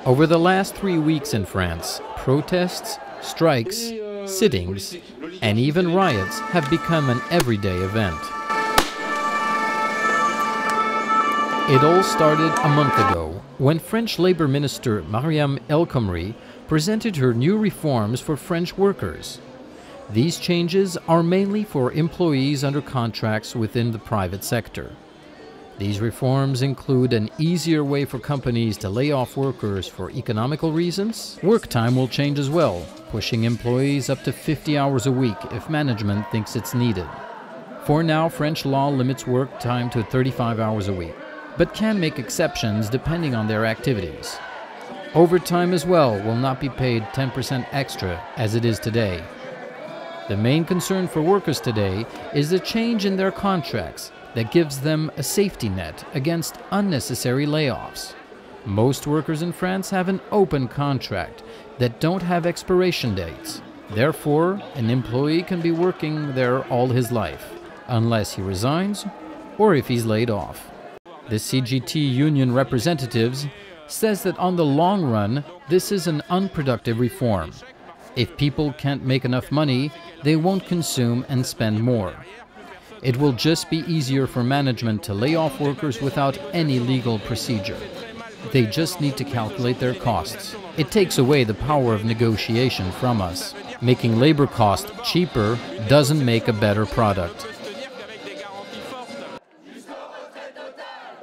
Over the last 3 weeks in France, protests, strikes, sittings, and even riots have become an everyday event. It all started a month ago, when French Labour Minister Mariam El Khomri presented her new reforms for French workers. These changes are mainly for employees under contracts within the private sector. These reforms include an easier way for companies to lay off workers for economical reasons. Work time will change as well, pushing employees up to 50 hours a week if management thinks it's needed. For now, French law limits work time to 35 hours a week, but can make exceptions depending on their activities. Overtime as well will not be paid 10% extra as it is today. The main concern for workers today is the change in their contracts that gives them a safety net against unnecessary layoffs. Most workers in France have an open contract that don't have expiration dates. Therefore, an employee can be working there all his life, unless he resigns or if he's laid off. The CGT union representatives says that on the long run, this is an unproductive reform. If people can't make enough money, they won't consume and spend more. It will just be easier for management to lay off workers without any legal procedure. They just need to calculate their costs. It takes away the power of negotiation from us. Making labor costs cheaper doesn't make a better product.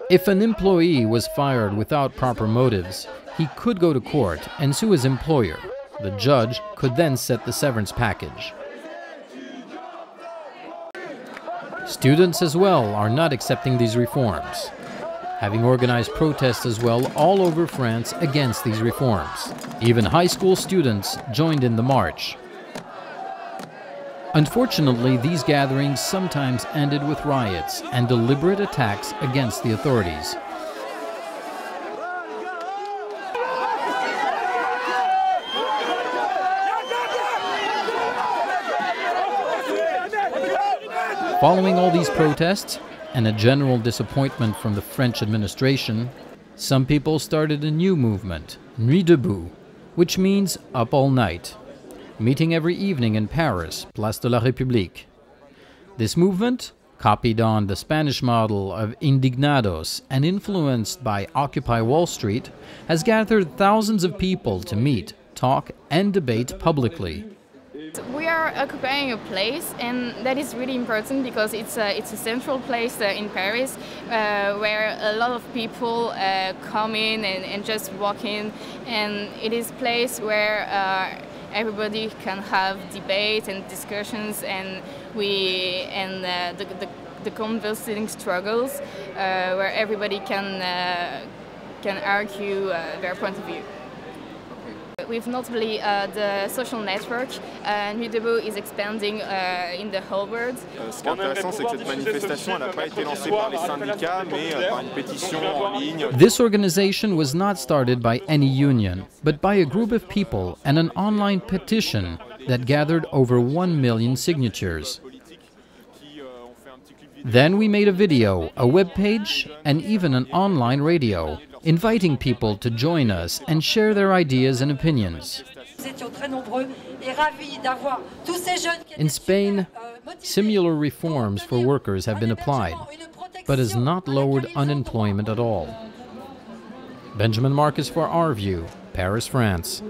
If an employee was fired without proper motives, he could go to court and sue his employer. The judge could then set the severance package. Students as well are not accepting these reforms, having organized protests as well all over France against these reforms. Even high school students joined in the march. Unfortunately, these gatherings sometimes ended with riots and deliberate attacks against the authorities. Following all these protests and a general disappointment from the French administration, some people started a new movement, Nuit debout, which means up all night, meeting every evening in Paris, Place de la République. This movement, copied on the Spanish model of Indignados and influenced by Occupy Wall Street, has gathered thousands of people to meet, talk, and debate publicly. We are occupying a place, and that is really important because it's a central place in Paris where a lot of people come in and just walk in, and it is a place where everybody can have debate and discussions, and the conversing struggles where everybody can argue their point of view. With notably the social network, Nuit debout is expanding in the whole world. Ce qui est intéressant, c'est que cette manifestation n'a pas été lancée par les syndicats, mais par une pétition en ligne. This organization was not started by any union, but by a group of people and an online petition that gathered over 1 million signatures. Then we made a video, a web page, and even an online radio, inviting people to join us and share their ideas and opinions. In Spain, similar reforms for workers have been applied, but has not lowered unemployment at all. Benjamin Marcus for Our View, Paris, France.